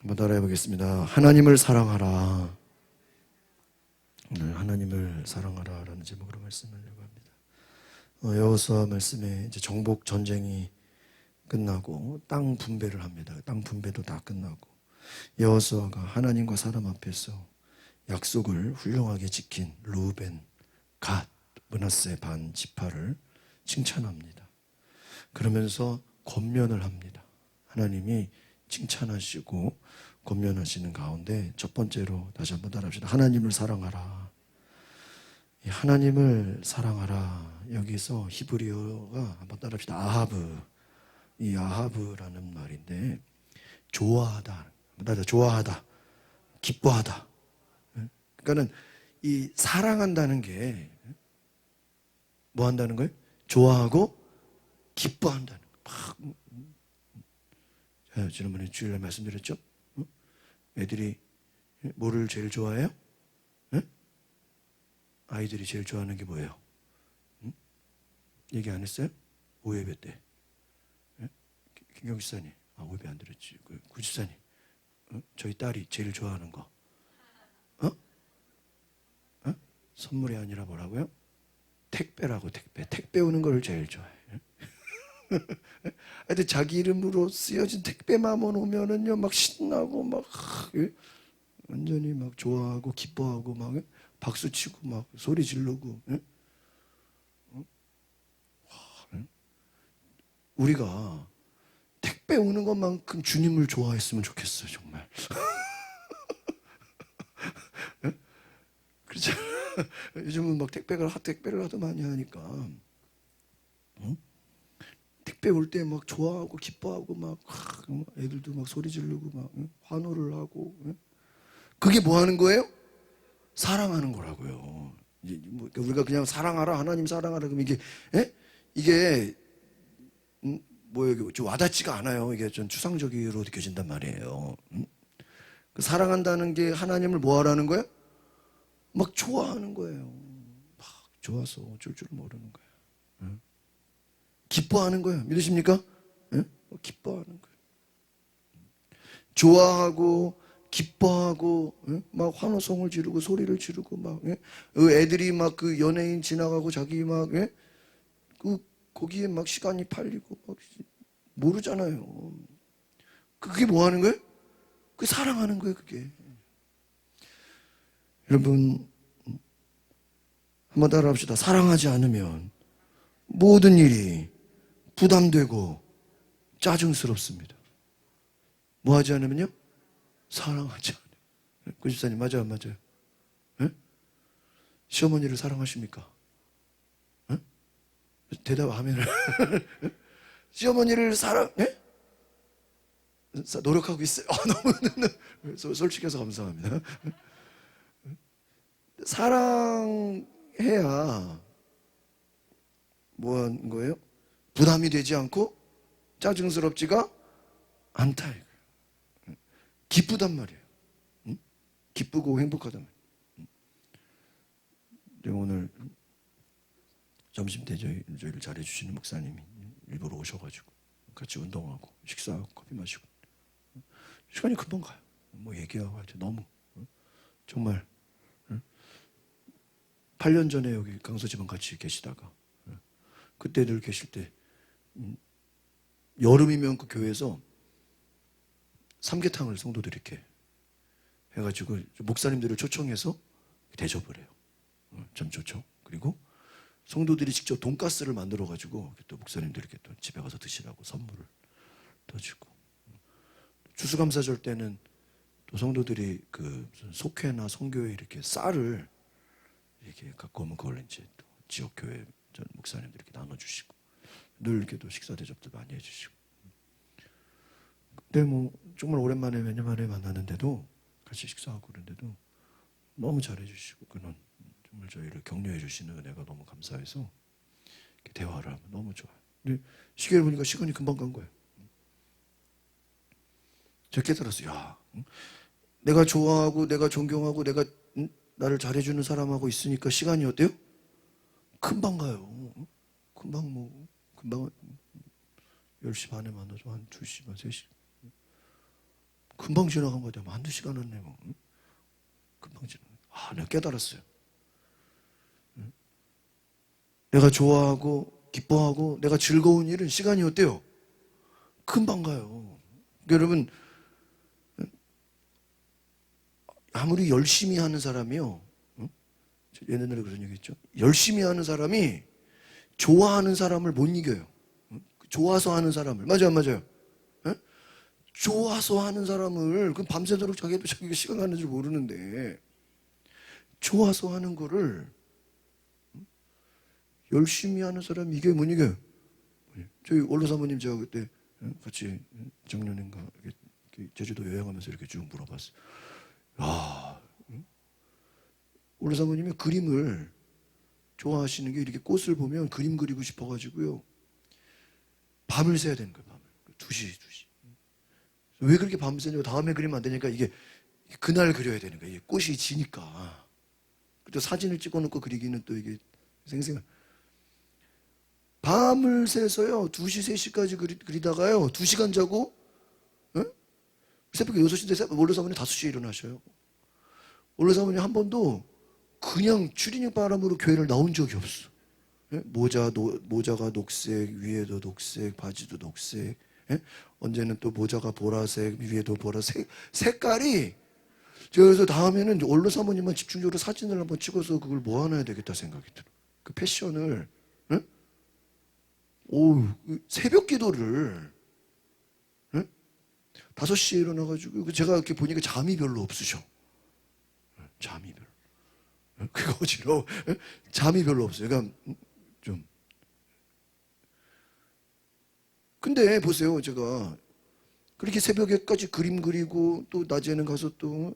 한번 따라해 보겠습니다. 하나님을 사랑하라. 오늘 하나님을 사랑하라라는 제목으로 말씀하려고 합니다. 여호수아 말씀에 이제 정복 전쟁이 끝나고 땅 분배를 합니다. 땅 분배도 다 끝나고 여호수아가 하나님과 사람 앞에서 약속을 훌륭하게 지킨 루벤, 갓, 므낫세 반 지파를 칭찬합니다. 그러면서 권면을 합니다. 하나님이 칭찬하시고 권면하시는 가운데 첫 번째로 다시 한번 따라합시다. 하나님을 사랑하라. 이 하나님을 사랑하라. 여기서 히브리어가 한번 따라합시다. 아하브. 이 아하브라는 말인데 좋아하다. 좋아하다. 기뻐하다. 그러니까는 이 사랑한다는 게 뭐 한다는 거예요? 좋아하고 기뻐한다는 거예요. 막 지난번에 주일날 말씀드렸죠? 애들이 뭐를 제일 좋아해요? 아이들이 제일 좋아하는 게 뭐예요? 얘기 안 했어요? 오예배 때. 김경 지사님, 오예배 안 들었지. 구집사님, 저희 딸이 제일 좋아하는 거. 선물이 아니라 뭐라고요? 택배라고, 택배. 택배 오는 걸 제일 좋아해요. 하여튼 자기 이름으로 쓰여진 택배만 오면은요, 막 신나고, 막, 완전히 막 좋아하고, 기뻐하고, 막, 박수 치고, 막, 소리 지르고, 우리가 택배 오는 것만큼 주님을 좋아했으면 좋겠어요, 정말. 그렇죠? 요즘은 막 택배를 하도 많이 하니까. 택배 올 때 막 좋아하고 기뻐하고 막 애들도 막 소리 지르고 막 환호를 하고. 그게 뭐 하는 거예요? 사랑하는 거라고요. 우리가 그냥 사랑하라, 하나님 사랑하라 그러면 이게 뭐예요? 좀 와닿지가 않아요. 이게 좀 추상적으로 느껴진단 말이에요. 그 사랑한다는 게 하나님을 뭐 하라는 거예요? 막 좋아하는 거예요. 막 좋아서 어쩔 줄 모르는 거예요. 기뻐하는 거예요. 믿으십니까? 기뻐하는 거예요. 좋아하고 기뻐하고 막 환호성을 지르고 소리를 지르고 막 애들이 막 그 연예인 지나가고 자기 막 그 거기에 막 시간이 팔리고 막 모르잖아요. 그게 뭐 하는 거예요? 그 사랑하는 거예요, 그게. 여러분 한번 따라합시다. 사랑하지 않으면 모든 일이 부담되고 짜증스럽습니다. 뭐 하지 않으면요? 사랑하지 않아요. 구집사님 맞아요, 안 맞아요? 에? 시어머니를 사랑하십니까? 에? 대답하면은 시어머니를 노력하고 있어요. 너무 솔직해서 감사합니다. 사랑해야 뭐 하는 거예요? 부담이 되지 않고 짜증스럽지가 않다. 기쁘단 말이에요. 기쁘고 행복하단 말이에요. 오늘 점심때 저희를 잘해주시는 목사님이 일부러 오셔가지고 같이 운동하고 식사하고 커피 마시고 시간이 금방 가요. 뭐 얘기하고 하죠. 너무 정말 8년 전에 여기 강서지방 같이 계시다가 그때 늘 계실 때 여름이면 그 교회에서 삼계탕을 성도들이 이렇게 해가지고 목사님들을 초청해서 대접을 해요. 참 좋죠. 그리고 성도들이 직접 돈가스를 만들어가지고 또 목사님들에게 또 집에 가서 드시라고 선물을 더 주고, 추수감사절 때는 또 성도들이 그 속회나 성교회 이렇게 쌀을 이렇게 갖고 오면 그걸 이제 또 지역 교회 전 목사님들에게 나눠주시고 늘 이렇게 또 식사 대접도 많이 해주시고. 근데 뭐 정말 오랜만에 몇 년 만에 만나는데도 같이 식사하고 그런데도 너무 잘해주시고 그는 정말 저희를 격려해 주시는 은혜가 너무 감사해서 이렇게 대화를 하면 너무 좋아요. 근데 시계를 보니까 시간이 금방 간 거예요. 제가 깨달았어요. 야, 내가 좋아하고 내가 존경하고 내가 나를 잘해주는 사람하고 있으니까 시간이 어때요? 금방 가요. 금방 10시 반에 만나죠. 한 2시 반, 3시. 금방 지나간 거야. 한두 시간 안 내고. 금방 지나간 거야. 내가 깨달았어요. 내가 좋아하고 기뻐하고 내가 즐거운 일은 시간이 어때요? 금방 가요. 여러분, 아무리 열심히 하는 사람이요, 옛날에 그런 얘기 했죠. 열심히 하는 사람이 좋아하는 사람을 못 이겨요. 좋아서 하는 사람을. 맞아요, 맞아요. 좋아서 하는 사람을, 그럼 밤새도록 자기가 시간 가는 줄 모르는데, 좋아서 하는 거를 열심히 하는 사람이 이게 못 이겨요. 저희 원로 사모님 제가 그때 같이 작년인가 제주도 여행하면서 이렇게 쭉 물어봤어요. 야, 원로 사모님이 그림을 좋아하시는 게 이렇게 꽃을 보면 그림 그리고 싶어가지고요. 밤을 새야 되는 거예요, 밤을. 2시. 왜 그렇게 밤을 새냐고 다음에 그리면 안 되니까 이게 그날 그려야 되는 거예요. 이게 꽃이 지니까. 또 사진을 찍어 놓고 그리기는 또 이게 생생한. 밤을 새서요. 2시, 3시까지 그리다가요. 2시간 자고, 새벽에 6시인데 원로 사모님 5시에 일어나셔요. 원로 사모님 한 번도 그냥 추리닝 바람으로 교회를 나온 적이 없어. 모자가 녹색, 위에도 녹색, 바지도 녹색. 언제는 또 모자가 보라색, 위에도 보라색. 색깔이, 제가 그래서 다음에는 원로 사모님만 집중적으로 사진을 한번 찍어서 그걸 모아놔야 되겠다 생각이 들어요. 그 패션을, 새벽 기도를, 5시에 일어나가지고, 제가 이렇게 보니까 잠이 별로 없으셔. 잠이 별로. 그거 어지러워. 잠이 별로 없어요. 그러니까, 좀. 근데 보세요, 제가. 그렇게 새벽에까지 그림 그리고, 또 낮에는 가서 또,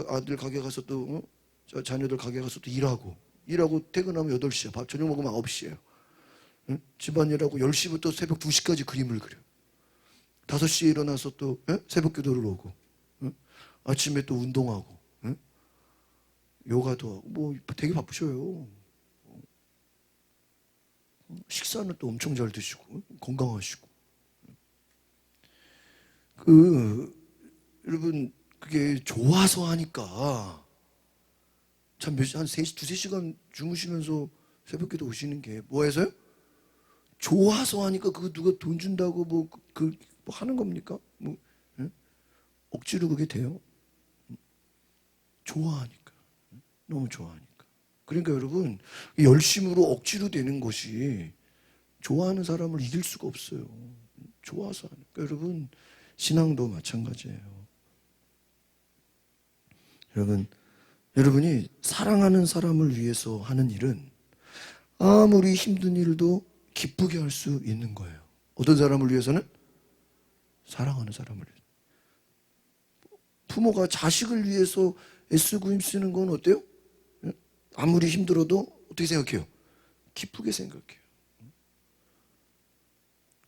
아들 가게 가서 또, 자녀들 가게 가서 또 일하고 퇴근하면 8시야. 저녁 먹으면 9시예요. 집안일하고 10시부터 새벽 2시까지 그림을 그려. 5시에 일어나서 또 새벽 기도를 오고, 아침에 또 운동하고, 요가도 하고, 뭐 되게 바쁘셔요. 식사는 또 엄청 잘 드시고 건강하시고. 여러분, 그게 좋아서 하니까 참 한 3시, 2-3시간 주무시면서 새벽 기도 오시는 게 뭐 해서요? 좋아서 하니까 그거 누가 돈 준다고 뭐 하는 겁니까? 억지로 그게 돼요? 좋아하니까. 너무 좋아하니까. 그러니까 여러분, 열심으로 억지로 되는 것이 좋아하는 사람을 이길 수가 없어요. 좋아서 하니까. 여러분, 신앙도 마찬가지예요. 여러분이 사랑하는 사람을 위해서 하는 일은 아무리 힘든 일도 기쁘게 할 수 있는 거예요. 어떤 사람을 위해서는? 사랑하는 사람을 위해서. 부모가 자식을 위해서 애쓰고 힘쓰는 건 어때요? 아무리 힘들어도 어떻게 생각해요? 기쁘게 생각해요.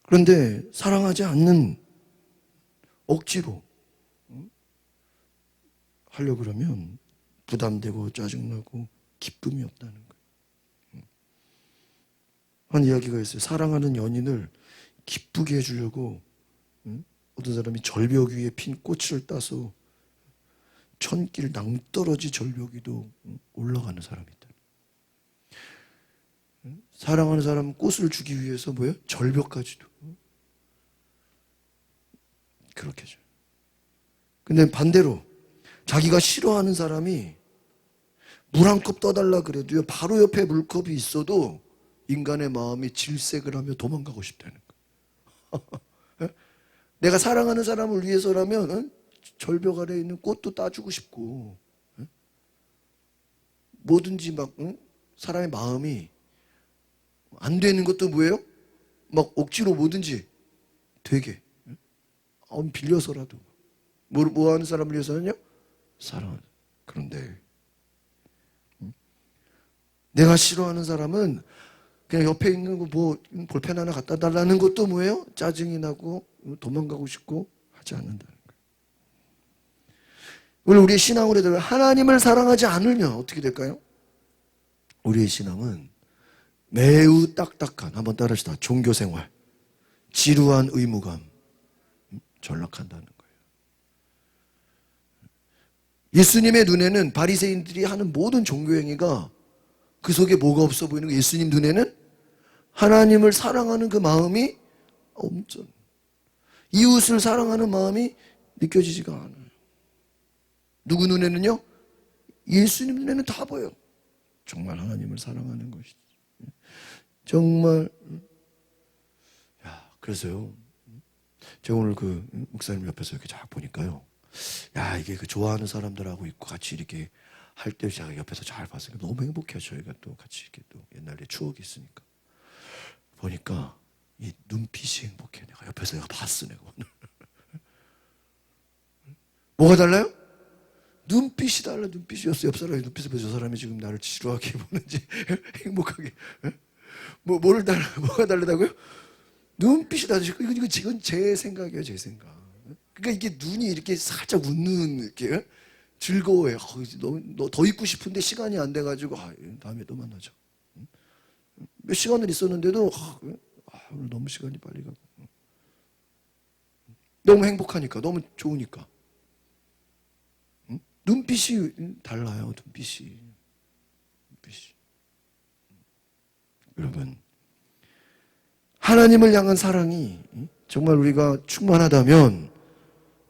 그런데 사랑하지 않는 억지로 하려고 그러면 부담되고 짜증나고 기쁨이 없다는 거예요. 한 이야기가 있어요. 사랑하는 연인을 기쁘게 해주려고 어떤 사람이 절벽 위에 핀 꽃을 따서 천길 낭떠러지 절벽 위도 올라가는 사람이 있다. 사랑하는 사람은 꽃을 주기 위해서 뭐예요? 절벽까지도 그렇게 해줘요. 근데 반대로 자기가 싫어하는 사람이 물 한 컵 떠달라 그래도요, 바로 옆에 물컵이 있어도 인간의 마음이 질색을 하며 도망가고 싶다는 거예요. 내가 사랑하는 사람을 위해서라면 절벽 아래에 있는 꽃도 따주고 싶고, 뭐든지 막 사람의 마음이 안 되는 것도 뭐예요? 막 억지로 뭐든지 되게 빌려서라도 뭐 하는 사람을 위해서는요? 사랑하는. 그런데 내가 싫어하는 사람은 그냥 옆에 있는 거 뭐 볼펜 하나 갖다 달라는 것도 뭐예요? 짜증이 나고 도망가고 싶고 하지 않는다는 거예요. 오늘 우리의 신앙으로 되면 하나님을 사랑하지 않으면 어떻게 될까요? 우리의 신앙은 매우 딱딱한, 한번 따라합시다. 종교생활, 지루한 의무감, 전락한다는 거예요. 예수님의 눈에는 바리새인들이 하는 모든 종교 행위가 그 속에 뭐가 없어 보이는 거예요. 예수님 눈에는 하나님을 사랑하는 그 마음이 엄청, 이웃을 사랑하는 마음이 느껴지지가 않아요. 누구 눈에는요? 예수님 눈에는 다 보여요. 정말 하나님을 사랑하는 것이지. 정말. 야, 그래서요, 제가 오늘 그 목사님 옆에서 이렇게 쫙 보니까요, 야, 이게 그 좋아하는 사람들하고 있고 같이 이렇게 할 때 제가 옆에서 잘 봤어요. 너무 행복해요. 저희가 또 같이 이렇게 또 옛날에 추억이 있으니까. 보니까 이 눈빛이 행복해. 내가 옆에서 내가 봤어, 내가 오늘. 뭐가 달라요? 눈빛이 달라. 눈빛이 옆 사람의 눈빛을 보고 저 사람이 지금 나를 지루하게 보는지 행복하게. 뭐가 다르다고요? 눈빛이 다르시고, 이건 제 생각이에요, 제 생각. 그러니까 이게 눈이 이렇게 살짝 웃는, 이렇게 즐거워요. 너 더 있고 싶은데 시간이 안 돼가지고, 다음에 또 만나자. 몇 시간을 있었는데도, 오늘 너무 시간이 빨리 가고. 너무 행복하니까, 너무 좋으니까. 눈빛이 달라요, 눈빛이. 여러분, 하나님을 향한 사랑이 정말 우리가 충만하다면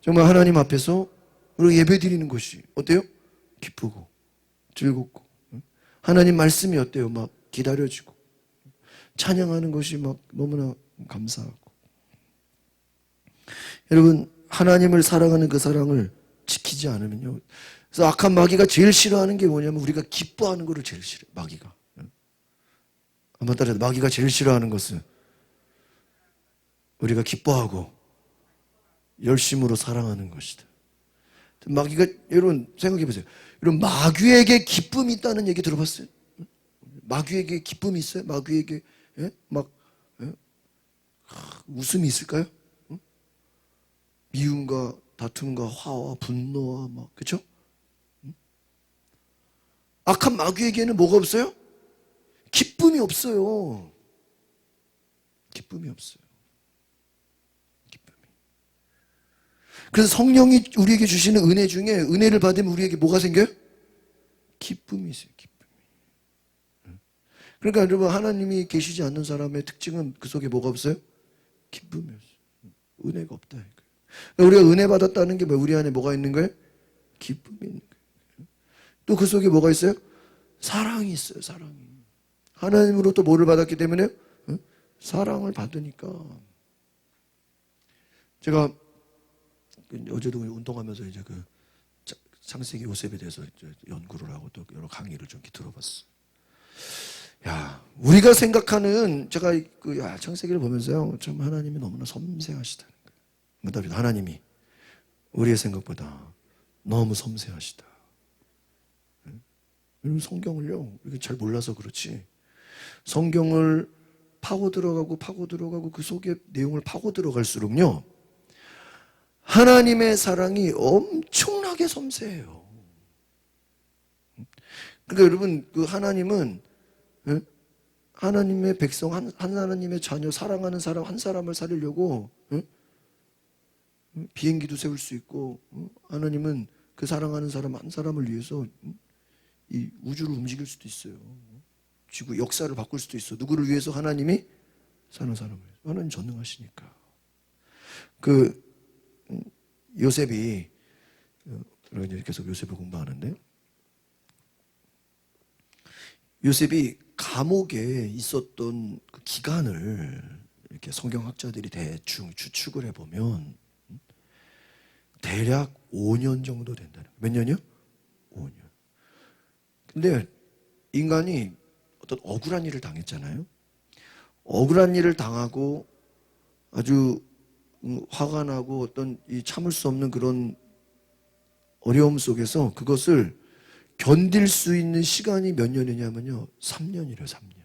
정말 하나님 앞에서 우리가 예배 드리는 것이 어때요? 기쁘고 즐겁고, 하나님 말씀이 어때요? 막 기다려지고 찬양하는 것이 막 너무나 감사하고. 여러분, 하나님을 사랑하는 그 사랑을 지키지 않으면요, 그래서 악한 마귀가 제일 싫어하는 게 뭐냐면 우리가 기뻐하는 것을 제일 싫어해요. 마귀가. 한번 따라서, 마귀가 제일 싫어하는 것은 우리가 기뻐하고 열심으로 사랑하는 것이다. 마귀가, 여러분 생각해 보세요. 여러분, 마귀에게 기쁨이 있다는 얘기 들어봤어요? 마귀에게 기쁨이 있어요? 마귀에게 웃음이 있을까요? 미움과 다툼과 화와 분노와 막, 그렇죠? 악한 마귀에게는 뭐가 없어요? 기쁨이 없어요. 기쁨이 없어요. 그래서 성령이 우리에게 주시는 은혜 중에, 은혜를 받으면 우리에게 뭐가 생겨요? 기쁨이 있어요. 기쁨이. 그러니까 여러분, 하나님이 계시지 않는 사람의 특징은 그 속에 뭐가 없어요? 기쁨이 없어요. 은혜가 없다. 그러니까 우리가 은혜 받았다는 게 뭐예요? 우리 안에 뭐가 있는 거예요? 기쁨이 있는 거예요. 또 그 속에 뭐가 있어요? 사랑이 있어요. 사랑이. 하나님으로부터 뭐를 받았기 때문에? 사랑을 받으니까. 제가 어제도 운동하면서 이제 그 창세기 요셉에 대해서 연구를 하고 또 여러 강의를 좀 들어봤어요. 야, 우리가 생각하는, 제가 창세기를 보면서요, 참 하나님이 너무나 섬세하시다는 거예요. 하나님이 우리의 생각보다 너무 섬세하시다. 여러분, 성경을요, 이게 잘 몰라서 그렇지, 성경을 파고 들어가고 그 속에 내용을 파고 들어갈수록요, 하나님의 사랑이 엄청나게 섬세해요. 그러니까 여러분, 그 하나님은 하나님의 백성, 한 하나님의 자녀, 사랑하는 사람 한 사람을 살리려고 비행기도 세울 수 있고, 하나님은 그 사랑하는 사람 한 사람을 위해서 이 우주를 움직일 수도 있어요. 지구 역사를 바꿀 수도 있어. 누구를 위해서? 하나님이 사는 사람을. 하나님 전능하시니까. 요셉이, 계속 요셉을 공부하는데, 요셉이 감옥에 있었던 그 기간을 이렇게 성경학자들이 대충 추측을 해보면 대략 5년 정도 된다는 거예요. 몇 년이요? 5년. 근데 인간이 어떤 억울한 일을 당했잖아요. 억울한 일을 당하고 아주 화가 나고 어떤 이 참을 수 없는 그런 어려움 속에서 그것을 견딜 수 있는 시간이 몇 년이냐면요, 3년이래요. 3년.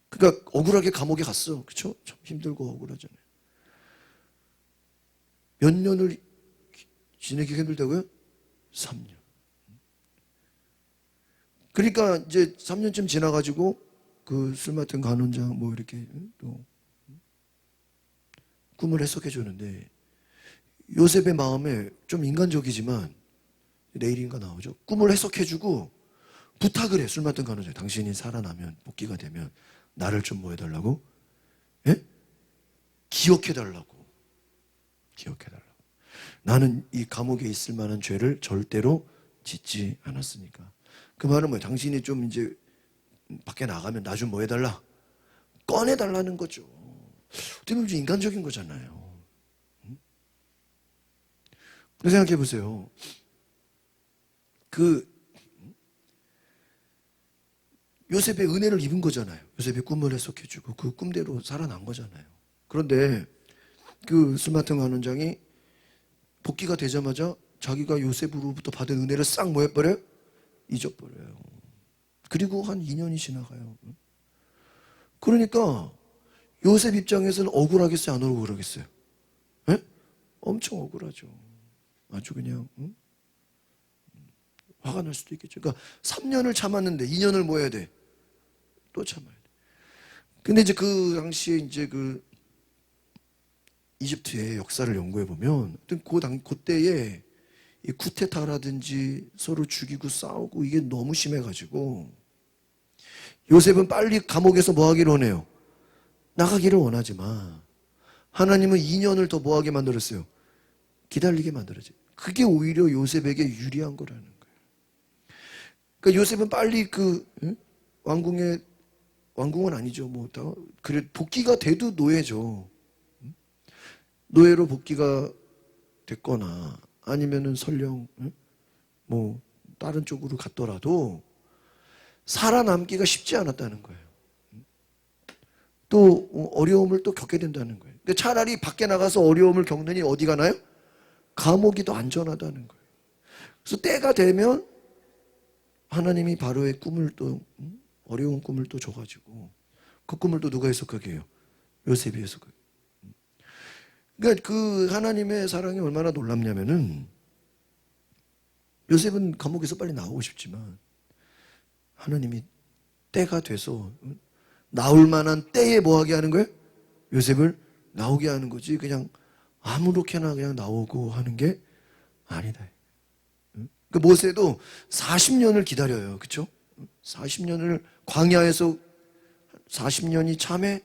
그러니까 억울하게 감옥에 갔어. 그렇죠? 참 힘들고 억울하잖아요. 몇 년을 지내기 힘들다고요? 3년. 그러니까 이제 3년쯤 지나가지고 그 술 맡은 간원장 이렇게 또 꿈을 해석해 주는데, 요셉의 마음에 좀 인간적이지만 내일인가 나오죠. 꿈을 해석해주고 부탁을 해. 술 맡은 간호자, 당신이 살아나면 복귀가 되면 나를 좀 뭐 해달라고? 예? 기억해달라고. 기억해달라고. 나는 이 감옥에 있을 만한 죄를 절대로 짓지 않았으니까. 그 말은 뭐예요? 당신이 좀 이제 밖에 나가면 나 좀 뭐 해달라? 꺼내달라는 거죠. 어떻게 보면 좀 인간적인 거잖아요. 생각해 보세요. 요셉의 은혜를 입은 거잖아요. 요셉의 꿈을 해석해주고 그 꿈대로 살아난 거잖아요. 그런데 그 술 맡은 간원장이 복귀가 되자마자 자기가 요셉으로부터 받은 은혜를 싹 뭐 해버려요? 잊어버려요. 그리고 한 2년이 지나가요. 그러니까 요셉 입장에서는 억울하겠어요? 안 억울하겠어요? 예? 엄청 억울하죠. 아주 그냥 화가 날 수도 있겠죠. 그러니까 3년을 참았는데 2년을 뭐 해야 돼? 또 참아야 돼. 근데 이제 그 당시에 이제 그 이집트의 역사를 연구해 보면 그때에 이 쿠데타라든지 서로 죽이고 싸우고 이게 너무 심해가지고 요셉은 빨리 감옥에서 뭐 하기를 원해요? 나가기를 원하지만 하나님은 2년을 더 뭐 하게 만들었어요? 기다리게 만들었지. 그게 오히려 요셉에게 유리한 거라는 거예요. 그러니까 요셉은 빨리 왕궁은 아니죠. 그래 복귀가 돼도 노예죠. 노예로 복귀가 됐거나 아니면은 설령 뭐 다른 쪽으로 갔더라도 살아남기가 쉽지 않았다는 거예요. 또 어려움을 또 겪게 된다는 거예요. 근데 차라리 밖에 나가서 어려움을 겪느니 어디 가나요? 감옥이 더 안전하다는 거예요. 그래서 때가 되면 하나님이 바로의 꿈을 또 어려운 꿈을 또 줘가지고 그 꿈을 또 누가 해석하게 해요? 요셉이 해석해요. 그러니까 그 하나님의 사랑이 얼마나 놀랍냐면은 요셉은 감옥에서 빨리 나오고 싶지만 하나님이 때가 돼서 나올 만한 때에 뭐 하게 하는 거예요? 요셉을 나오게 하는 거지 그냥 아무렇게나 그냥 나오고 하는 게 아니다. 그 모세도 40년을 기다려요. 그렇죠? 40년을 광야에서 40년이 참에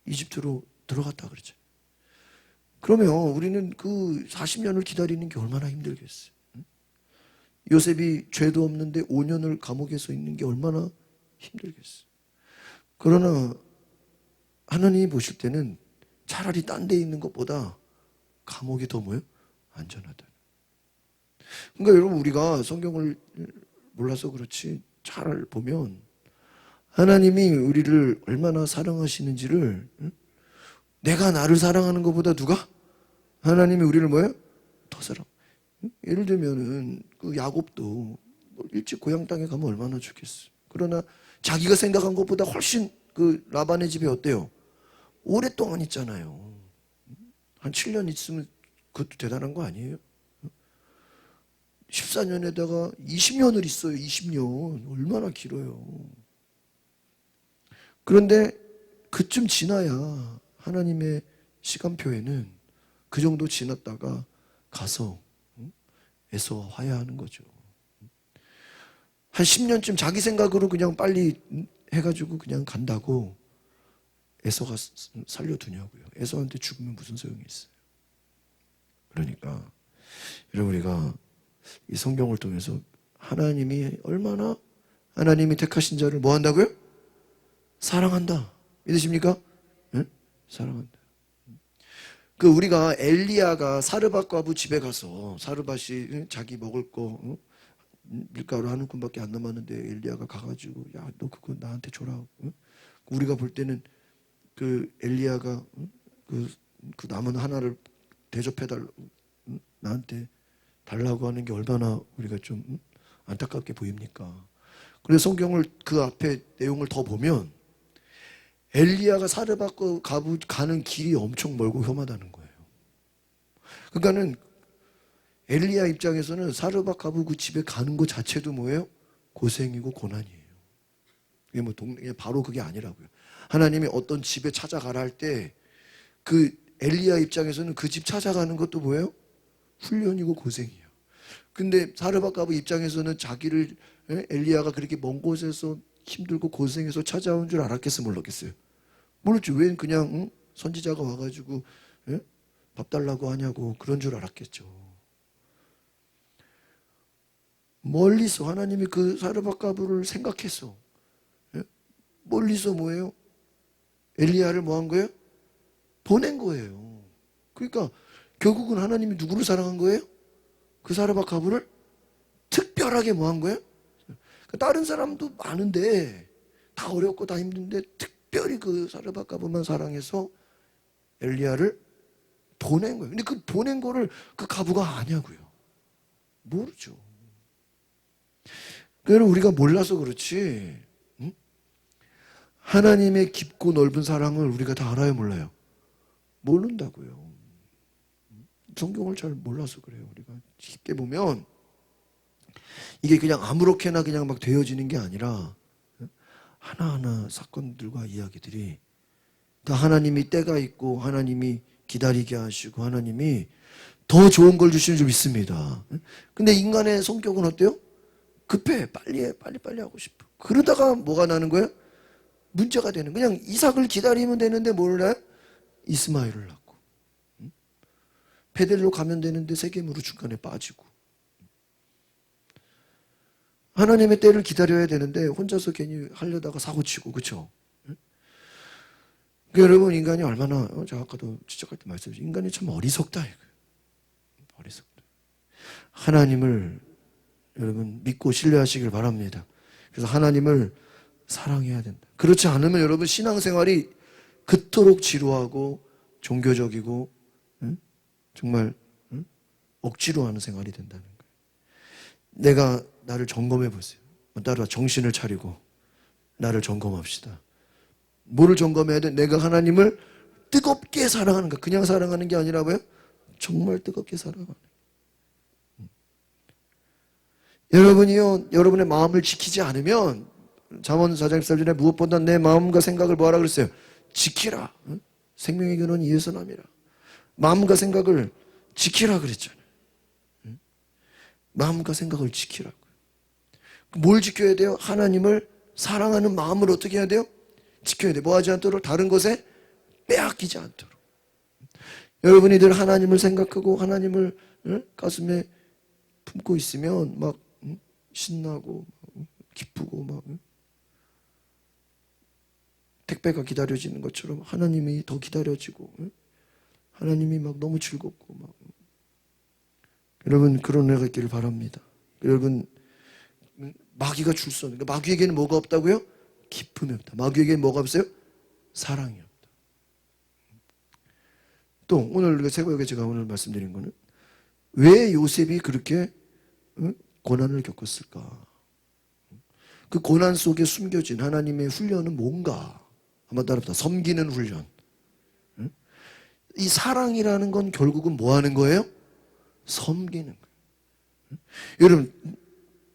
이집트로 들어갔다 그러죠. 그러면 우리는 그 40년을 기다리는 게 얼마나 힘들겠어요. 요셉이 죄도 없는데 5년을 감옥에서 있는 게 얼마나 힘들겠어요. 그러나 하나님이 보실 때는 차라리 딴 데 있는 것보다 감옥이 더 뭐예요? 안전하다. 그러니까 여러분 우리가 성경을 몰라서 그렇지 잘 보면 하나님이 우리를 얼마나 사랑하시는지를 내가 나를 사랑하는 것보다 누가? 하나님이 우리를 뭐예요? 더 사랑. 예를 들면은 그 야곱도 일찍 고향 땅에 가면 얼마나 좋겠어. 그러나 자기가 생각한 것보다 훨씬 그 라반의 집에 어때요? 오랫동안 있잖아요. 한 7년 있으면 그것도 대단한 거 아니에요? 14년에다가 20년을 있어요. 20년. 얼마나 길어요. 그런데 그쯤 지나야 하나님의 시간표에는 그 정도 지났다가 가서 에서와 화해하는 거죠. 한 10년쯤 자기 생각으로 그냥 빨리 해가지고 그냥 간다고 에서가 살려두냐고요. 에서한테 죽으면 무슨 소용이 있어요. 그러니까 여러분 우리가 이 성경을 통해서 하나님이 얼마나 하나님이 택하신 자를 뭐 한다고요? 사랑한다. 믿으십니까? 네? 사랑한다. 우리가 엘리야가 사르밧 과부 집에 가서 사르밧이 자기 먹을 거 밀가루 한 움큼밖에 안 남았는데 엘리야가 가가지고 야 너 그거 나한테 줘라. 우리가 볼 때는 그 엘리야가 그 남은 하나를 대접해달라고 나한테 달라고 하는 게 얼마나 우리가 좀 안타깝게 보입니까? 그래서 성경을 그 앞에 내용을 더 보면 엘리야가 사르밧 과부 가는 길이 엄청 멀고 험하다는 거예요. 그러니까는 엘리야 입장에서는 사르밧 과부 그 집에 가는 것 자체도 뭐예요? 고생이고 고난이에요. 이게 뭐 바로 그게 아니라고요. 하나님이 어떤 집에 찾아가라 할 때 그 엘리야 입장에서는 그 집 찾아가는 것도 뭐예요? 훈련이고 고생이에요. 근데 사르밧가브 입장에서는 자기를 엘리야가 그렇게 먼 곳에서 힘들고 고생해서 찾아온 줄 알았겠어요? 몰랐겠어요? 몰랐죠. 왜 그냥 선지자가 와가지고 밥 달라고 하냐고 그런 줄 알았겠죠. 멀리서 하나님이 그 사르밧가브를 생각했어. 멀리서 뭐예요? 엘리야를 뭐 한 거예요? 보낸 거예요. 그러니까 결국은 하나님이 누구를 사랑한 거예요? 그 사르밧가브를 특별하게 뭐 한 거예요? 다른 사람도 많은데 다 어렵고 다 힘든데 특별히 그 사르밧가브만 사랑해서 엘리야를 보낸 거예요. 근데 그 보낸 거를 그 가부가 아냐고요. 모르죠. 그러니까 우리가 몰라서 그렇지 하나님의 깊고 넓은 사랑을 우리가 다 알아요, 몰라요? 모른다고요. 성경을 잘 몰라서 그래요. 우리가 쉽게 보면 이게 그냥 아무렇게나 그냥 막 되어지는 게 아니라 하나하나 사건들과 이야기들이 다 하나님이 때가 있고 하나님이 기다리게 하시고 하나님이 더 좋은 걸 주시는 줄 믿습니다. 근데 인간의 성격은 어때요? 급해. 빨리 해. 빨리 하고 싶어. 그러다가 뭐가 나는 거예요? 문제가 되는. 그냥 이삭을 기다리면 되는데 뭘 해? 이스마엘을 낳고. 베델로 가면 되는데 세겜으로 중간에 빠지고. 하나님의 때를 기다려야 되는데 혼자서 괜히 하려다가 사고치고. 그렇죠? 그러니까 여러분 인간이 얼마나 제가 아까도 지적할 때 말씀드렸죠. 인간이 참 어리석다. 어리석다. 하나님을 여러분 믿고 신뢰하시길 바랍니다. 그래서 하나님을 사랑해야 된다. 그렇지 않으면 여러분 신앙생활이 그토록 지루하고 종교적이고 정말 억지로 하는 생활이 된다는 거예요. 내가 나를 점검해 보세요. 따라 정신을 차리고 나를 점검합시다. 뭐를 점검해야 돼? 내가 하나님을 뜨겁게 사랑하는가? 그냥 사랑하는 게 아니라 뭐예요? 정말 뜨겁게 사랑하는. 여러분이요, 여러분의 마음을 지키지 않으면 잠언 4장 14절에 무엇보다 내 마음과 생각을 뭐하라 그랬어요? 지키라. 생명의 근원 이에서 남이라. 마음과 생각을 지키라 그랬잖아요. 마음과 생각을 지키라고. 뭘 지켜야 돼요? 하나님을 사랑하는 마음을 어떻게 해야 돼요? 지켜야 돼. 뭐 하지 않도록? 다른 것에 빼앗기지 않도록. 여러분이 늘 하나님을 생각하고 하나님을 가슴에 품고 있으면 막 신나고 기쁘고 막 택배가 기다려지는 것처럼 하나님이 더 기다려지고 하나님이 막 너무 즐겁고 막 여러분 그런 애가 있기를 바랍니다. 여러분 마귀가 줄 수 없는 마귀에게는 뭐가 없다고요? 기쁨이 없다. 마귀에게는 뭐가 없어요? 사랑이 없다. 또 오늘 새벽에 제가 오늘 말씀드린 거는 왜 요셉이 그렇게 고난을 겪었을까? 그 고난 속에 숨겨진 하나님의 훈련은 뭔가? 한번 따라합시다. 섬기는 훈련. 이 사랑이라는 건 결국은 뭐 하는 거예요? 섬기는 거예요. 여러분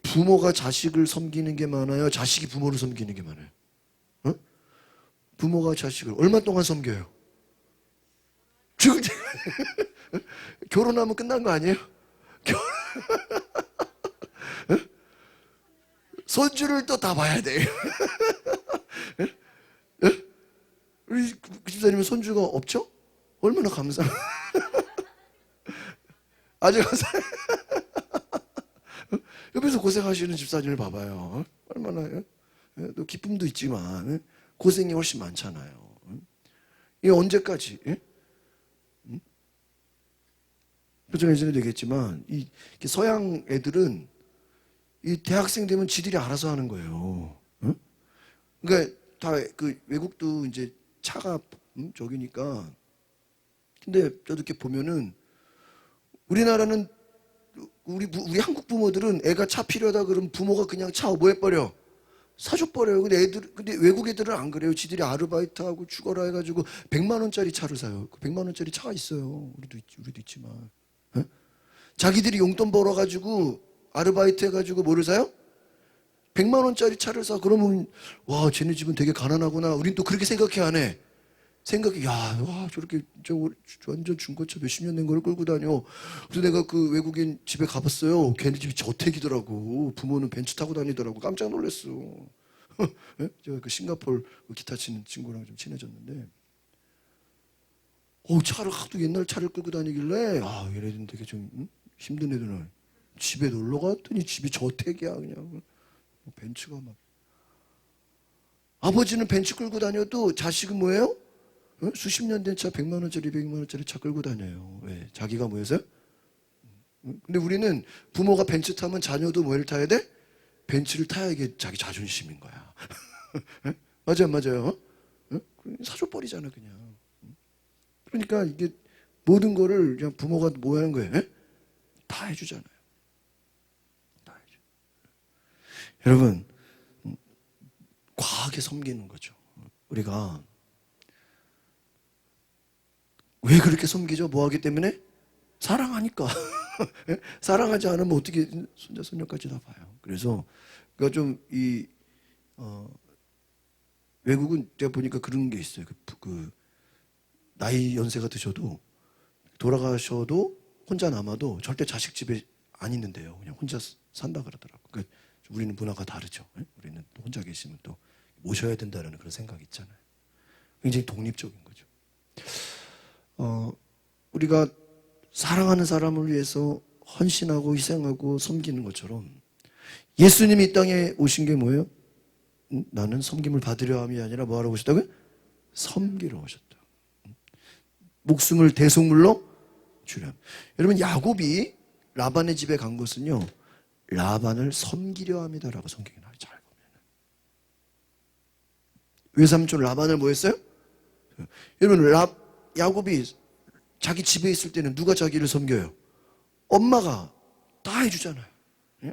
부모가 자식을 섬기는 게 많아요? 자식이 부모를 섬기는 게 많아요? 부모가 자식을 얼마 동안 섬겨요? 지금 결혼하면 끝난 거 아니에요? 손주를 또 다 봐야 돼요. 우리 집사님은 손주가 없죠? 얼마나 감사. 아주 감사. 옆에서 고생하시는 집사님을 봐봐요. 얼마나 또 기쁨도 있지만 고생이 훨씬 많잖아요. 이게 언제까지? 제가 예전에 얘기했지만 이 서양 애들은 이 대학생 되면 지들이 알아서 하는 거예요. 그러니까 다 그 외국도 이제 차가 저기니까. 근데 저도 이렇게 보면은 우리나라는 우리 한국 부모들은 애가 차 필요하다 그러면 부모가 그냥 차 뭐 해버려? 사줘버려요. 근데 외국 애들은 안 그래요. 지들이 아르바이트하고 죽어라 해가지고 100만 원짜리 차를 사요. 100만 원짜리 차가 있어요. 우리도 있지만. 자기들이 용돈 벌어가지고 아르바이트 해가지고 뭐를 사요? 100만 원짜리 차를 사. 그러면 와 쟤네 집은 되게 가난하구나. 우린 또 그렇게 생각해 안 해. 생각이, 야, 와, 저렇게 완전 중고차 몇십 년 된 걸 끌고 다녀. 그래서 내가 그 외국인 집에 가봤어요. 걔네 집이 저택이더라고. 부모는 벤츠 타고 다니더라고. 깜짝 놀랐어. 예? 제가 그 싱가포르 그 기타 치는 친구랑 좀 친해졌는데, 차를 하도 옛날 차를 끌고 다니길래, 얘네들은 되게 좀 힘든 애들은 집에 놀러 갔더니 집이 저택이야 그냥. 벤츠가 막. 아버지는 벤츠 끌고 다녀도 자식은 뭐예요? 수십 년 된 차 100만 원짜리 200만 원짜리 차 끌고 다녀요. 왜? 자기가 뭐였어요? 근데 우리는 부모가 벤츠 타면 자녀도 뭐를 타야 돼? 벤츠를 타야 이게 자기 자존심인 거야. 맞아요, 맞아요. 사줘버리잖아 그냥. 그러니까 이게 모든 거를 그냥 부모가 뭐 하는 거예요? 다 해주잖아요. 다 해줘. 여러분, 과하게 섬기는 거죠. 우리가 왜 그렇게 섬기죠? 뭐 하기 때문에? 사랑하니까. 사랑하지 않으면 어떻게 손자 손녀까지 다 봐요. 그래서 그러니까 좀 외국은 제가 보니까 그런 게 있어요. 나이 연세가 드셔도 돌아가셔도 혼자 남아도 절대 자식 집에 안 있는데요. 그냥 혼자 산다 그러더라고요. 그러니까 우리는 문화가 다르죠. 우리는 또 혼자 계시면 또 모셔야 된다는 그런 생각이 있잖아요. 굉장히 독립적인 거죠. 우리가 사랑하는 사람을 위해서 헌신하고 희생하고 섬기는 것처럼 예수님이 이 땅에 오신 게 뭐예요? 나는 섬김을 받으려 함이 아니라 뭐 하러 오셨다고요? 섬기러 오셨다. 목숨을 대속물로 주려. 여러분, 야곱이 라반의 집에 간 것은요, 라반을 섬기려 합니다라고 성경에 나와요. 잘 보면 외삼촌 라반을 뭐 했어요? 여러분, 야곱이 자기 집에 있을 때는 누가 자기를 섬겨요? 엄마가 다 해주잖아요.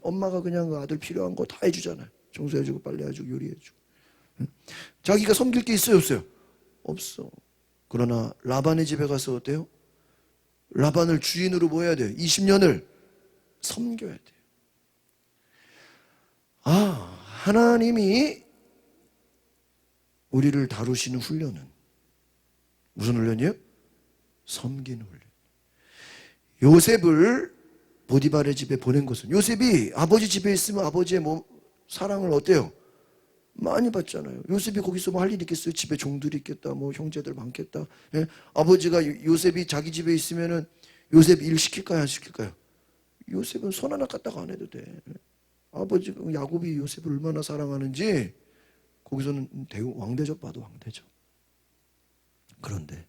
엄마가 그냥 그 아들 필요한 거 다 해주잖아요. 청소해주고 빨래해주고 요리해주고. 자기가 섬길 게 있어요, 없어요? 없어. 그러나 라반의 집에 가서 어때요? 라반을 주인으로 뭐 해야 돼요? 20년을 섬겨야 돼요. 하나님이 우리를 다루시는 훈련은 무슨 훈련이에요? 섬기는 훈련. 요셉을 보디발의 집에 보낸 것은, 요셉이 아버지 집에 있으면 아버지의 사랑을 어때요? 많이 받잖아요. 요셉이 거기서 뭐 할 일 있겠어요? 집에 종들이 있겠다, 뭐 형제들 많겠다. 예? 아버지가 요셉이 자기 집에 있으면은 요셉 일 시킬까요, 안 시킬까요? 요셉은 손 하나 까딱 안 해도 돼. 아버지가, 야곱이 요셉을 얼마나 사랑하는지 거기서는 왕대접 봐도 왕대접. 그런데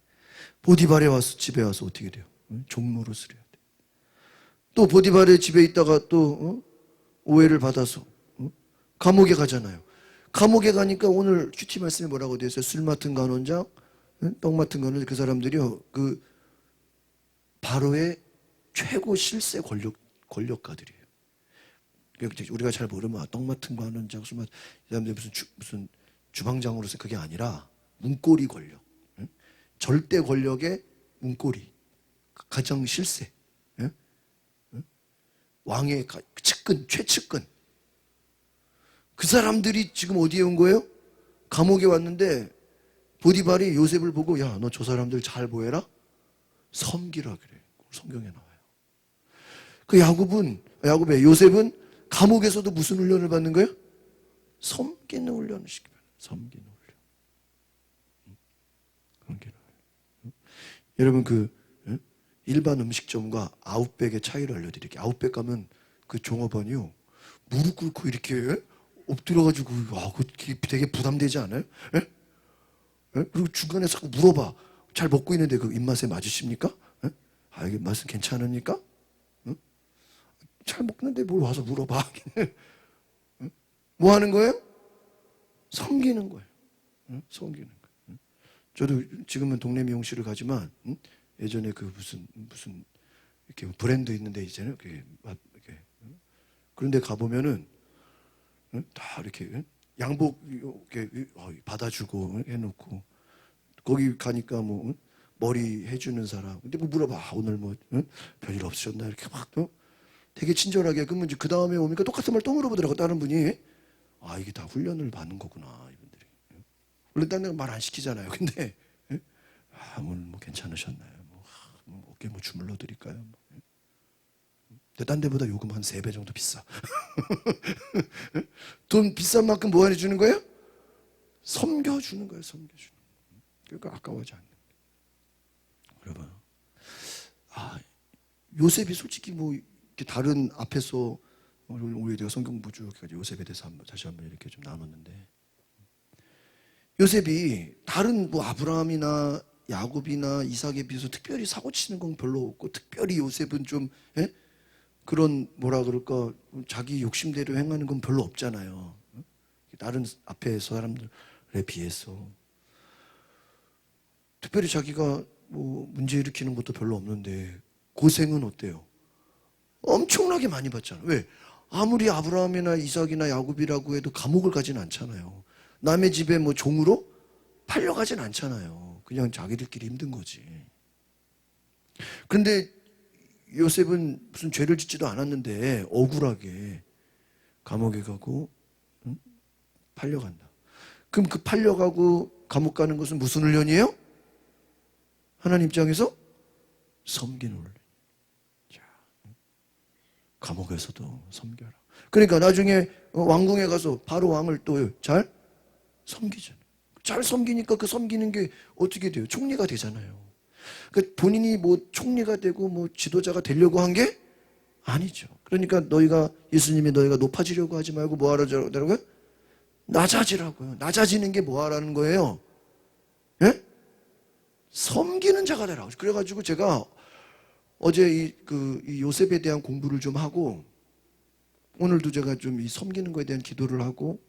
보디발에 와서 집에 와서 어떻게 돼요? 종노릇을 해야 돼. 또 보디발의 집에 있다가 또 오해를 받아서 감옥에 가잖아요. 감옥에 가니까 오늘 큐티 말씀에 뭐라고 되어 있어요? 술 맡은 간원장, 떡 맡은 간원장, 그 사람들이요, 그 바로의 최고 실세 권력가들이에요. 우리가 잘 모르면 떡 맡은 간원장, 술 맡은, 이 사람들이 무슨 주방장으로서 그게 아니라 문고리 권력, 절대 권력의 문고리, 가장 실세, 왕의 측근, 최측근. 그 사람들이 지금 어디에 온 거예요? 감옥에 왔는데 보디발이 요셉을 보고, 야, 너 저 사람들 잘 보여라? 섬기라 그래. 성경에 나와요. 그 요셉은 감옥에서도 무슨 훈련을 받는 거예요? 섬기는 훈련을 시켜요. 섬기는 훈련. 섬기는 훈련. 여러분, 일반 음식점과 아웃백의 차이를 알려드릴게요. 아웃백 가면 그 종업원이요, 무릎 꿇고 이렇게 엎드려가지고, 되게 부담되지 않아요? 예? 예? 그리고 중간에 자꾸 물어봐. 잘 먹고 있는데 그 입맛에 맞으십니까? 예? 이게 맛은 괜찮으니까? 잘 먹는데 뭘 와서 물어봐. 뭐 하는 거예요? 섬기는 거예요. 섬기는 거예요. 저도 지금은 동네 미용실을 가지만, 예전에 그 무슨 이렇게 브랜드 있는데 있잖아요. 그런데 가보면은 다 이렇게 양복 이렇게 받아주고 해놓고, 거기 가니까 뭐 머리 해주는 사람, 근데 뭐 물어봐, 오늘 뭐 별일 없으셨나, 이렇게 막 되게 친절하게. 그러면 이제 그 다음에 오니까 똑같은 말 또 물어보더라고, 다른 분이. 이게 다 훈련을 받는 거구나, 이분들이. 원래 딴 데는 말 안 시키잖아요. 근데 오늘 뭐 괜찮으셨나요? 어깨 뭐 주물러 드릴까요? 근데 딴 데보다 요금 한 3배 정도 비싸. 돈 비싼 만큼 뭐 해주는 거예요? 섬겨주는 거예요. 섬겨주는 거예요. 그러니까 아까워하지 않는 거예요. 여러분, 요셉이 솔직히 뭐 이렇게 다른 앞에서 오늘 내가 성경 부주 요셉에 대해서 다시 한번 이렇게 좀 나눴는데, 요셉이 다른 뭐 아브라함이나 야곱이나 이삭에 비해서 특별히 사고 치는 건 별로 없고, 특별히 요셉은 좀 그런 뭐라 그럴까 자기 욕심대로 행하는 건 별로 없잖아요. 다른 앞에 사람들에 비해서 특별히 자기가 뭐 문제 일으키는 것도 별로 없는데 고생은 어때요? 엄청나게 많이 받잖아요. 왜? 아무리 아브라함이나 이삭이나 야곱이라고 해도 감옥을 가진 않잖아요. 남의 집에 뭐 종으로 팔려가진 않잖아요. 그냥 자기들끼리 힘든 거지. 그런데 요셉은 무슨 죄를 짓지도 않았는데 억울하게 감옥에 가고 팔려간다. 그럼 그 팔려가고 감옥 가는 것은 무슨 훈련이에요? 하나님 입장에서 섬기는 훈련. 자, 감옥에서도 섬겨라. 그러니까 나중에 왕궁에 가서 바로 왕을 또 잘 섬기잖아요. 잘 섬기니까 그 섬기는 게 어떻게 돼요? 총리가 되잖아요. 그러니까 본인이 뭐 총리가 되고 뭐 지도자가 되려고 한 게 아니죠. 그러니까 예수님이 너희가 높아지려고 하지 말고 뭐 하라고요? 낮아지라고요. 낮아지는 게 뭐 하라는 거예요? 예? 섬기는 자가 되라고. 그래가지고 제가 어제 이 요셉에 대한 공부를 좀 하고, 오늘도 제가 좀 이 섬기는 거에 대한 기도를 하고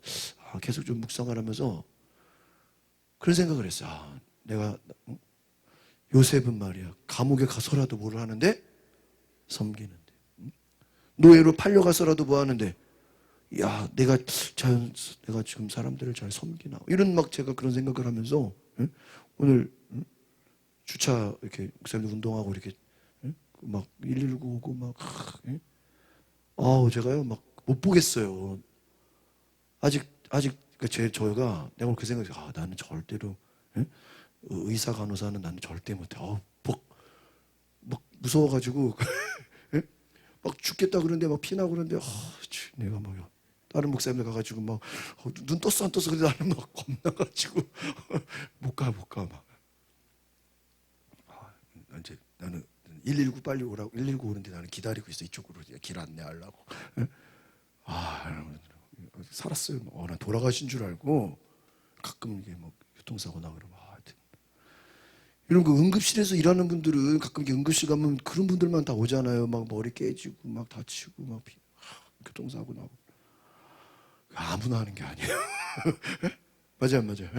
계속 좀 묵상을 하면서 그런 생각을 했어요. 내가 요셉은 말이야 감옥에 가서라도 뭐를 하는데 섬기는데, 노예로 팔려가서라도 뭐 하는데, 야 내가 지금 사람들을 잘 섬기나, 이런 막 제가 그런 생각을 하면서 오늘 주차 이렇게 목사님 운동하고 이렇게 막 119 오고 막 제가요 막 못 보겠어요. 아직 저희가 내가 그 생각이, 나는 절대로 의사 간호사는 나는 절대 못해. 막 무서워가지고 막 죽겠다 그러는데 막 피나고 그러는데 내가 막 다른 목사님들 가가지고 막 눈 떴어 안 떴어 근데 나는 막 겁나가지고 못 가 막. 이제 나는 119 빨리 오라고 119 오는데 나는 기다리고 있어. 이쪽으로 길 안내하려고. 살았어요. 나 돌아가신 줄 알고 가끔 이게 뭐 교통사고 나 그러면 하여튼 이런 거 응급실에서 일하는 분들은 가끔 이게 응급실 가면 그런 분들만 다 오잖아요. 막 머리 깨지고 막 다치고 막 교통사고 나고. 아무나 하는 게 아니에요. 맞아요, 맞아요.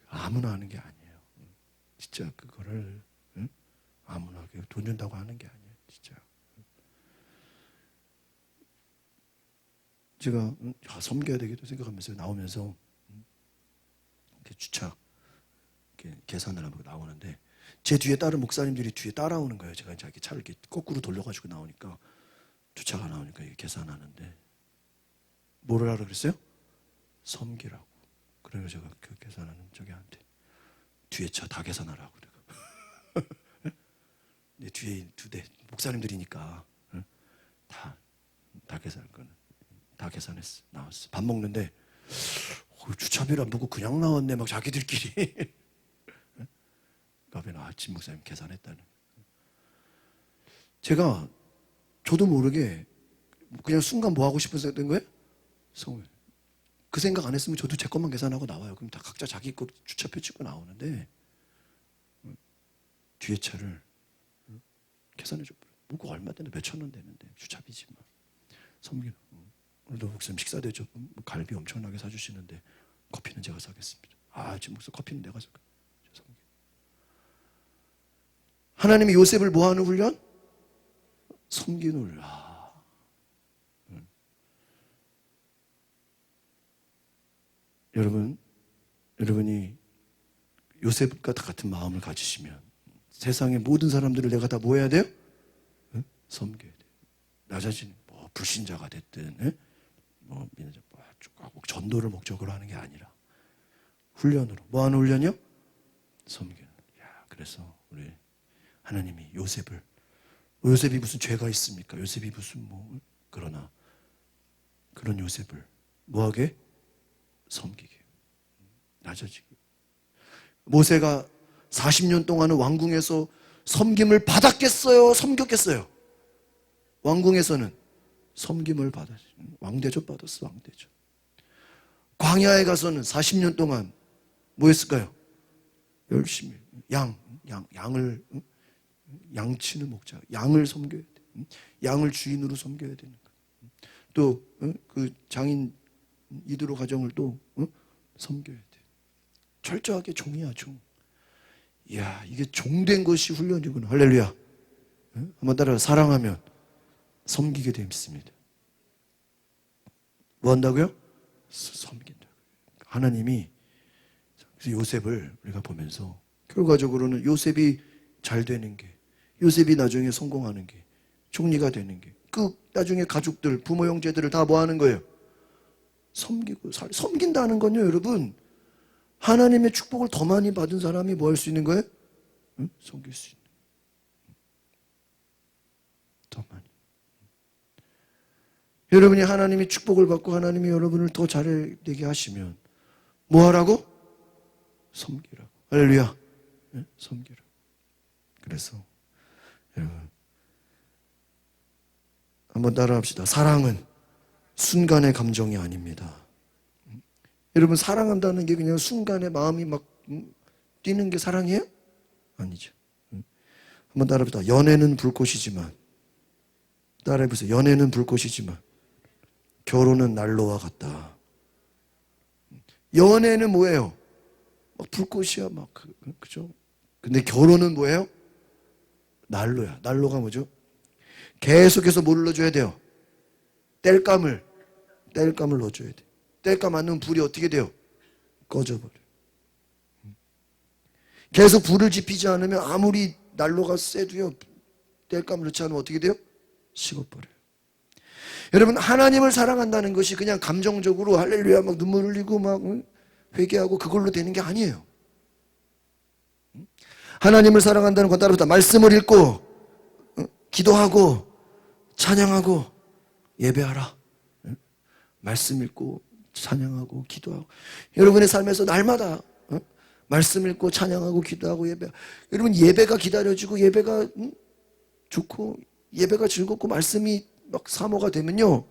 아무나 하는 게 아니에요. 진짜 그거를 아무나 돈 준다고 하는 게 아니에요. 진짜. 제가 섬겨야 되겠다 생각하면서 나오면서 이렇게 주차 이렇게 계산을 하고 나오는데 제 뒤에 다른 목사님들이 뒤에 따라오는 거예요. 제가 이제 차를 이렇게 거꾸로 돌려가지고 나오니까 주차가 나오니까 이게 계산하는데 뭐를 하라 그랬어요? 섬기라고. 그래서 제가 그 계산하는 저기한테 뒤에 차 다 계산하라고 내가. 내 뒤에 2대 목사님들이니까 다 계산할 거는 다 계산했어. 나왔어. 밥 먹는데 주차비를 안 보고 그냥 나왔네. 막 자기들끼리. 가면 진 목사님 계산했다는. 제가 저도 모르게 그냥 순간 뭐 하고 싶어서 된 거예요? 그 생각 안 했으면 저도 제 것만 계산하고 나와요. 그럼 다 각자 자기 거 주차표 찍고 나오는데 뒤에 차를 계산해줘. 뭐가 얼마 되는데 몇천 원 되는데 주차비지 뭐. 섬기는. 오늘도 목사님 식사 대접 갈비 엄청나게 사주시는데 커피는 제가 사겠습니다. 지금 목사 커피는 내가 사겠습니다. 하나님이 요셉을 뭐하는 훈련? 섬기는 훈련. 여러분이 요셉과 같은 마음을 가지시면 세상의 모든 사람들을 내가 다 뭐 해야 돼요? 섬겨야 돼요. 낮아지는 뭐 불신자가 됐든 뭐 꼭 전도를 목적으로 하는 게 아니라 훈련으로. 뭐 하는 훈련이요? 섬기는. 그래서 우리 하나님이 요셉이 무슨 죄가 있습니까? 요셉이 무슨 그러나 그런 요셉을 뭐하게? 섬기게, 낮아지게. 모세가 40년 동안은 왕궁에서 섬김을 받았겠어요? 섬겼겠어요? 왕궁에서는 섬김을 받았어요. 왕대접 받았어, 왕대접. 광야에 가서는 40년 동안 뭐 했을까요? 열심히 양을 양치는 목자, 양을 섬겨야 돼. 양을 주인으로 섬겨야 되는 거야. 또 그 장인 이드로 가정을 또 섬겨야 돼. 철저하게 종이야, 종. 이야, 이게 종된 것이 훈련이구나. 할렐루야. 한번 따라 사랑하면 섬기게 됩니다. 뭐 한다고요? 섬긴다. 하나님이 요셉을 우리가 보면서 결과적으로는 요셉이 잘 되는 게, 요셉이 나중에 성공하는 게, 총리가 되는 게, 그 나중에 가족들, 부모 형제들을 다 뭐 하는 거예요? 섬기고 섬긴다는 건요, 여러분, 하나님의 축복을 더 많이 받은 사람이 뭐 할 수 있는 거예요? 섬길 수 있는 거예요. 더 많이. 여러분이 하나님이 축복을 받고 하나님이 여러분을 더 잘되게 하시면 뭐 하라고? 섬기라고. 할렐루야. 섬기라고. 그래서 여러분 한번 따라합시다. 사랑은 순간의 감정이 아닙니다. 여러분, 사랑한다는 게 그냥 순간에 마음이 막 뛰는 게 사랑이에요? 아니죠. 한번 따라합시다. 연애는 불꽃이지만, 따라해보세요. 연애는 불꽃이지만 결혼은 난로와 같다. 연애는 뭐예요? 막 불꽃이야, 막 그죠? 근데 결혼은 뭐예요? 난로야. 난로가 뭐죠? 계속해서 뭘 넣어줘야 돼요? 땔감을 넣어줘야 돼. 땔감 안 넣으면 불이 어떻게 돼요? 꺼져버려. 계속 불을 지피지 않으면 아무리 난로가 세도요, 땔감을 넣지 않으면 어떻게 돼요? 식어버려요. 여러분, 하나님을 사랑한다는 것이 그냥 감정적으로 할렐루야 막 눈물 흘리고 막 회개하고 그걸로 되는 게 아니에요. 하나님을 사랑한다는 건 따라붙다. 말씀을 읽고 기도하고 찬양하고 예배하라. 말씀 읽고 찬양하고 기도하고. 여러분의 삶에서 날마다 말씀 읽고 찬양하고 기도하고 예배. 여러분, 예배가 기다려지고 예배가 좋고 예배가 즐겁고 말씀이 막 사모가 되면요,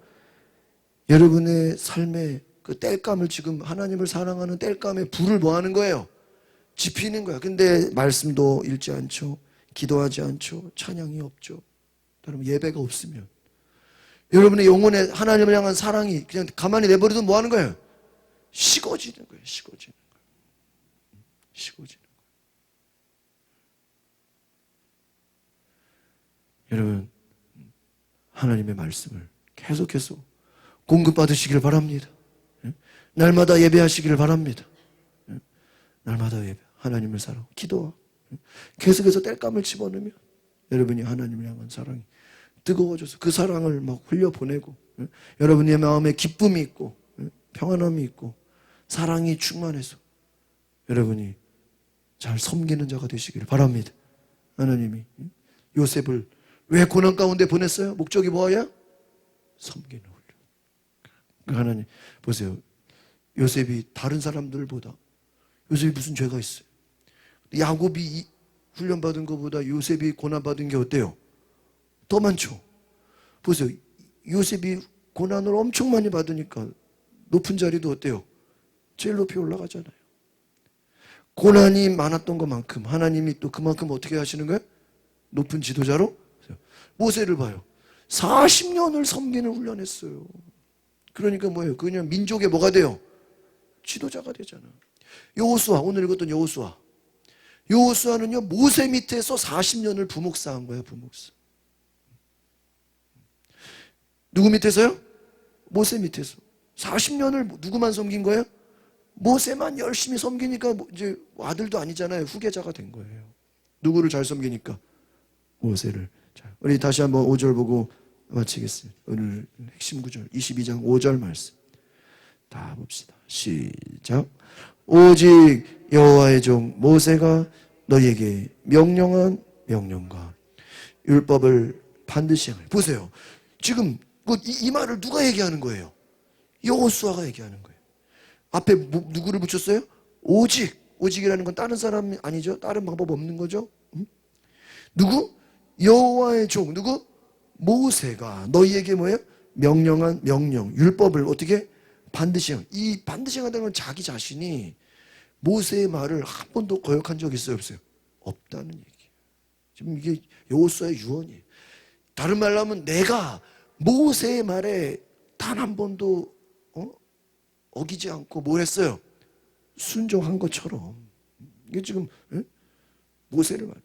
여러분의 삶에 그 땔감을, 지금 하나님을 사랑하는 땔감에 불을 뭐 하는 거예요? 지피는 거야. 근데 말씀도 읽지 않죠, 기도하지 않죠, 찬양이 없죠. 여러분, 예배가 없으면 여러분의 영혼에 하나님을 향한 사랑이 그냥 가만히 내버려두면 뭐 하는 거예요? 식어지는 거예요. 식어지는 거예요. 식어지는 거예요. 여러분, 하나님의 말씀을 계속해서 공급받으시기를 바랍니다. 날마다 예배하시기를 바랍니다. 날마다 예배, 하나님을 사랑, 기도와 계속해서 땔감을 집어넣으면 여러분이 하나님을 향한 사랑이 뜨거워져서 그 사랑을 막 흘려보내고, 여러분의 마음에 기쁨이 있고 평안함이 있고 사랑이 충만해서 여러분이 잘 섬기는 자가 되시기를 바랍니다. 하나님이 요셉을 왜 고난 가운데 보냈어요? 목적이 뭐야? 섬기는 훈련. 하나님 보세요. 요셉이 다른 사람들보다, 요셉이 무슨 죄가 있어요? 야곱이 훈련받은 것보다 요셉이 고난받은 게 어때요? 더 많죠. 보세요. 요셉이 고난을 엄청 많이 받으니까 높은 자리도 어때요? 제일 높이 올라가잖아요. 고난이 많았던 것만큼 하나님이 또 그만큼 어떻게 하시는 거예요? 높은 지도자로? 모세를 봐요. 40년을 섬기는 훈련했어요. 그러니까 뭐예요? 그냥 민족의 뭐가 돼요? 지도자가 되잖아. 여호수아, 오늘 읽었던 여호수아. 여호수아는요, 모세 밑에서 40년을 부목사한 거예요. 부목사. 누구 밑에서요? 모세 밑에서 40년을 누구만 섬긴 거예요? 모세만 열심히 섬기니까 이제 아들도 아니잖아요. 후계자가 된 거예요. 누구를 잘 섬기니까? 모세를. 자, 우리 다시 한번 5절 보고 마치겠습니다. 오늘 핵심 구절 22장 5절 말씀 다 봅시다. 시작. 오직 여호와의 종 모세가 너희에게 명령한 명령과 율법을 반드시 행하라. 보세요. 지금 이 말을 누가 얘기하는 거예요? 여호수아가 얘기하는 거예요. 앞에 누구를 붙였어요? 오직. 오직이라는 건 다른 사람이 아니죠. 다른 방법 없는 거죠. 누구? 여호와의 종. 누구? 모세가 너희에게 뭐예요? 명령한 명령, 율법을 어떻게? 반드시 행하라. 이 반드시 행한다는 건 자기 자신이 모세의 말을 한 번도 거역한 적이 있어요? 없어요? 없다는 얘기예요. 지금 이게 여호수아의 유언이에요. 다른 말로 하면 내가 모세의 말에 단 한 번도 어기지 않고 뭘 했어요? 순종한 것처럼. 이게 지금 모세를 말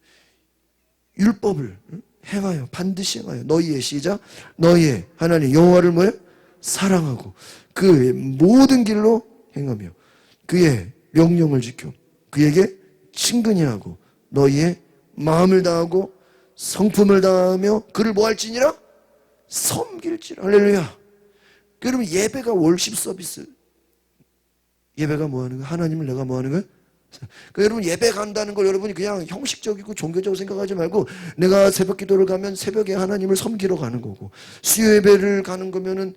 율법을 행하여 반드시 행하여 너희의 시작 너희의 하나님 여호와를 뭐예요? 사랑하고 그의 모든 길로 행하며 그의 명령을 지켜 그에게 친근히 하고 너희의 마음을 다하고 성품을 다하며 그를 뭐 할지니라? 섬길지라. 할렐루야. 그러면 예배가 월십 서비스. 예배가 뭐 하는 거야? 하나님을 내가 뭐 하는 거야? 그러니까 여러분 예배 간다는 걸 여러분이 그냥 형식적이고 종교적으로 생각하지 말고 내가 새벽 기도를 가면 새벽에 하나님을 섬기러 가는 거고 수요 예배를 가는 거면은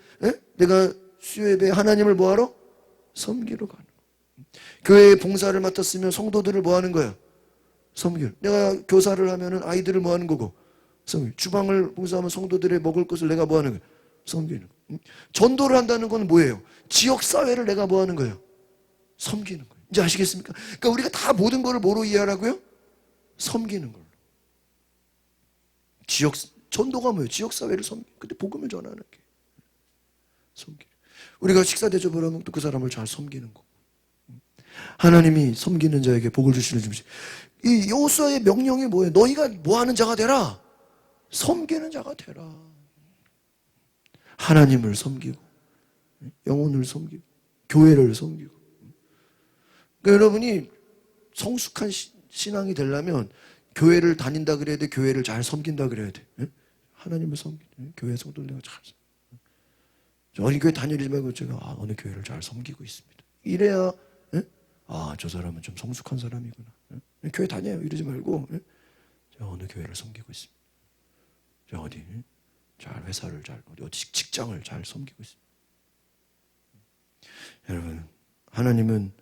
내가 수요 예배에 하나님을 뭐하러? 섬기러 가는 거야. 교회에 봉사를 맡았으면 성도들을 뭐 하는 거야? 섬기러. 내가 교사를 하면은 아이들을 뭐 하는 거고? 섬기러. 주방을 봉사하면 성도들의 먹을 것을 내가 뭐 하는 거야? 섬기는 거야. 전도를 한다는 건 뭐예요? 지역사회를 내가 뭐 하는 거예요? 섬기는 거예요. 이제 아시겠습니까? 그러니까 우리가 다 모든 것을 뭐로 이해하라고요? 섬기는 걸로. 전도가 뭐예요? 지역사회를 근데 복음을 전하는 게. 섬기는. 우리가 식사 대접을 하면 또 그 사람을 잘 섬기는 거고. 하나님이 섬기는 자에게 복을 주시는 중심. 이 여호수아의 명령이 뭐예요? 너희가 뭐 하는 자가 되라? 섬기는 자가 되라. 하나님을 섬기고, 영혼을 섬기고, 교회를 섬기고. 그러니까 여러분이 성숙한 신앙이 되려면 교회를 다닌다 그래야 돼? 교회를 잘 섬긴다 그래야 돼? 하나님을 섬기는 교회 성도를 내가 잘 어린 교회 다니지 말고 제가 어느 교회를 잘 섬기고 있습니다. 이래야 저 사람은 좀 성숙한 사람이구나. 교회 다녀요 이러지 말고 제가 어느 교회를 섬기고 있습니다. 제가 어디 잘 회사를 잘 어디 직장을 잘 섬기고 있습니다. 여러분 하나님은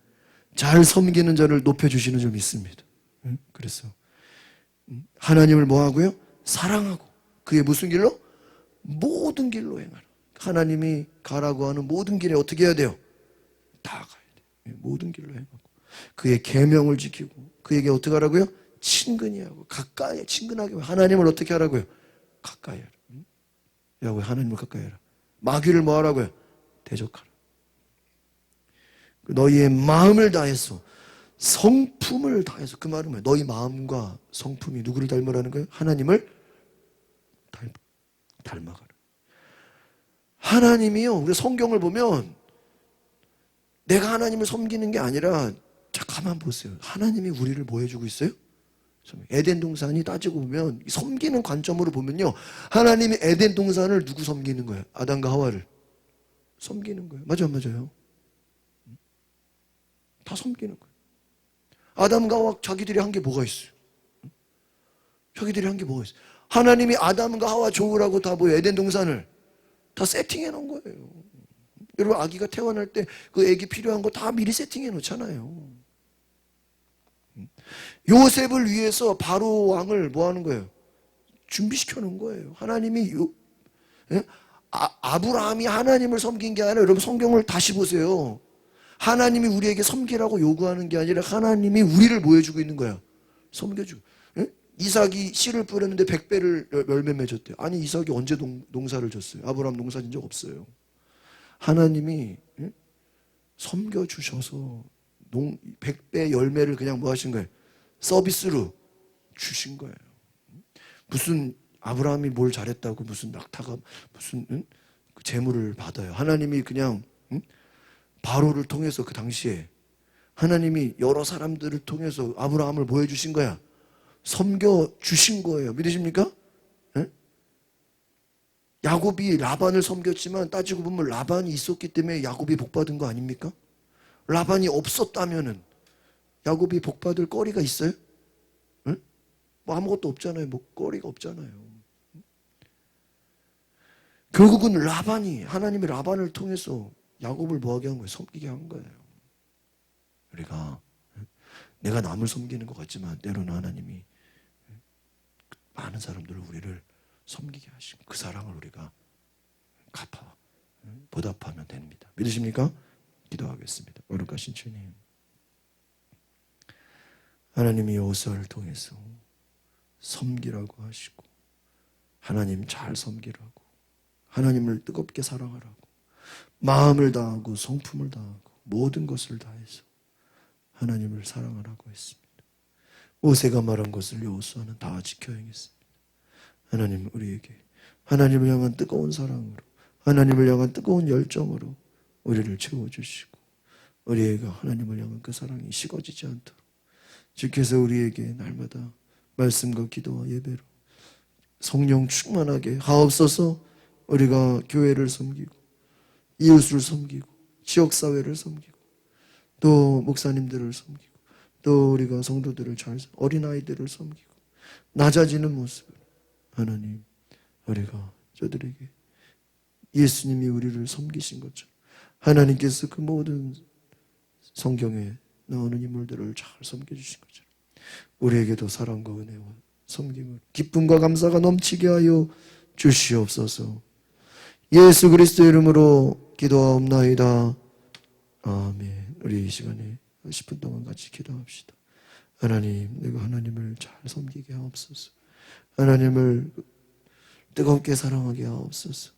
잘 섬기는 자를 높여주시는 줄 믿습니다. 그래서 하나님을 뭐하고요? 사랑하고 그의 무슨 길로? 모든 길로 행하라. 하나님이 가라고 하는 모든 길에 어떻게 해야 돼요? 다 가야 돼요. 모든 길로 행하고 그의 계명을 지키고 그에게 어떻게 하라고요? 친근히 하고 가까이 친근하게 하나님을 어떻게 하라고요? 가까이 하라. 야왜 하나님을 가까이 하라. 마귀를 뭐 하라고요? 대적하라. 너희의 마음을 다해서 성품을 다해서 그 말은 뭐예요? 너희 마음과 성품이 누구를 닮으라는 거예요? 하나님을 닮아가라. 하나님이요. 우리 성경을 보면 내가 하나님을 섬기는 게 아니라 자 가만 보세요. 하나님이 우리를 뭐 해주고 있어요? 에덴 동산이 따지고 보면 섬기는 관점으로 보면요. 하나님이 에덴 동산을 누구 섬기는 거예요? 아담과 하와를 섬기는 거예요. 맞아요. 다 섬기는 거예요. 아담과 하와 자기들이 한 게 뭐가 있어요? 자기들이 한 게 뭐가 있어요? 하나님이 아담과 하와 좋으라고 다 뭐 에덴 동산을 다 세팅해 놓은 거예요. 여러분 아기가 태어날 때 그 아기 필요한 거 다 미리 세팅해 놓잖아요. 요셉을 위해서 바로 왕을 뭐 하는 거예요? 준비시켜 놓은 거예요. 하나님이 아브라함이 하나님을 섬긴 게 아니라 여러분 성경을 다시 보세요. 하나님이 우리에게 섬기라고 요구하는 게 아니라 하나님이 우리를 뭐 해주고 있는 거야? 섬겨주고. 이삭이 씨를 뿌렸는데 100배를 열매 맺었대요. 아니 이삭이 언제 농사를 졌어요? 아브라함 농사 진 적 없어요. 하나님이 섬겨주셔서 100배 열매를 그냥 뭐 하신 거예요? 서비스로 주신 거예요. 무슨 아브라함이 뭘 잘했다고 무슨 낙타가 무슨 재물을 받아요. 하나님이 그냥 바로를 통해서 그 당시에 하나님이 여러 사람들을 통해서 아브라함을 뭐 해주신 거야? 섬겨주신 거예요. 믿으십니까? 야곱이 라반을 섬겼지만 따지고 보면 라반이 있었기 때문에 야곱이 복받은 거 아닙니까? 라반이 없었다면은 야곱이 복받을 거리가 있어요? 뭐 아무것도 없잖아요. 먹거리가 없잖아요. 결국은 라반이, 하나님이 라반을 통해서 야곱을 뭐하게 한 거예요? 섬기게 한 거예요. 우리가 내가 남을 섬기는 것 같지만 때로는 하나님이 많은 사람들을 우리를 섬기게 하시고 그 사랑을 우리가 보답하면 됩니다. 믿으십니까? 기도하겠습니다. 거룩하신 주님, 하나님이 요소를 통해서 섬기라고 하시고 하나님 잘 섬기라고, 하나님을 뜨겁게 사랑하라고, 마음을 다하고 성품을 다하고 모든 것을 다해서 하나님을 사랑하라고 했습니다. 모세가 말한 것을 여호수아는 다 지켜 행했습니다. 하나님, 우리에게 하나님을 향한 뜨거운 사랑으로, 하나님을 향한 뜨거운 열정으로 우리를 채워주시고 우리가 하나님을 향한 그 사랑이 식어지지 않도록 주께서 우리에게 날마다 말씀과 기도와 예배로 성령 충만하게 하옵소서. 우리가 교회를 섬기고 이웃을 섬기고 지역사회를 섬기고 또 목사님들을 섬기고 또 우리가 성도들을 잘, 어린아이들을 섬기고 낮아지는 모습으로 하나님, 우리가 저들에게 예수님이 우리를 섬기신 것처럼 하나님께서 그 모든 성경에 나오는 인물들을 잘 섬겨주신 것처럼 우리에게도 사랑과 은혜와 섬김을, 기쁨과 감사가 넘치게 하여 주시옵소서. 예수 그리스도의 이름으로 기도하옵나이다. 아멘. 우리 이 시간에 10분 동안 같이 기도합시다. 하나님, 내가 하나님을 잘 섬기게 하옵소서. 하나님을 뜨겁게 사랑하게 하옵소서.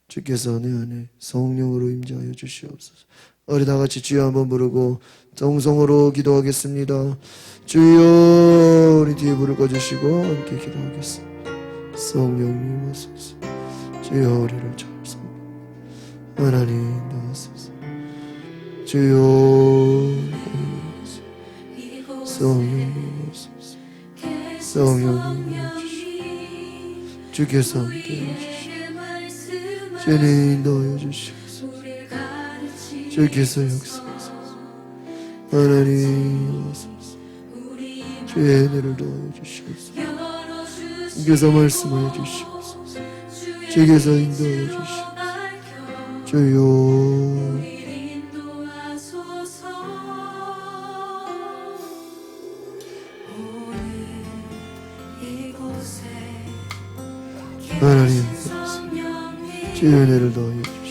주께서 내 안에 성령으로 임재하여 주시옵소서. 우리 다 같이 주여 한번 부르고 정성으로 기도하겠습니다. 주여, 우리 뒤에 불을 꺼주시고 함께 기도하겠습니다. 성령님 오소서. 주여, 우리를 잘 섬겨 하나님 나와소서. 주여, 성령님 오소서. 성령님 오소서. 주께서 함께 해주시옵소서. 주님 인도하여 주시옵소서. 주께서 역사하소서. 하나님 오소서. 주의 은혜를 도와여 주시옵소서. 주께서 말씀하여 주시옵소서. 주께서 인도하여 주시옵소서. 주여, 하나님 주의 은혜를 더하여 주시옵소서.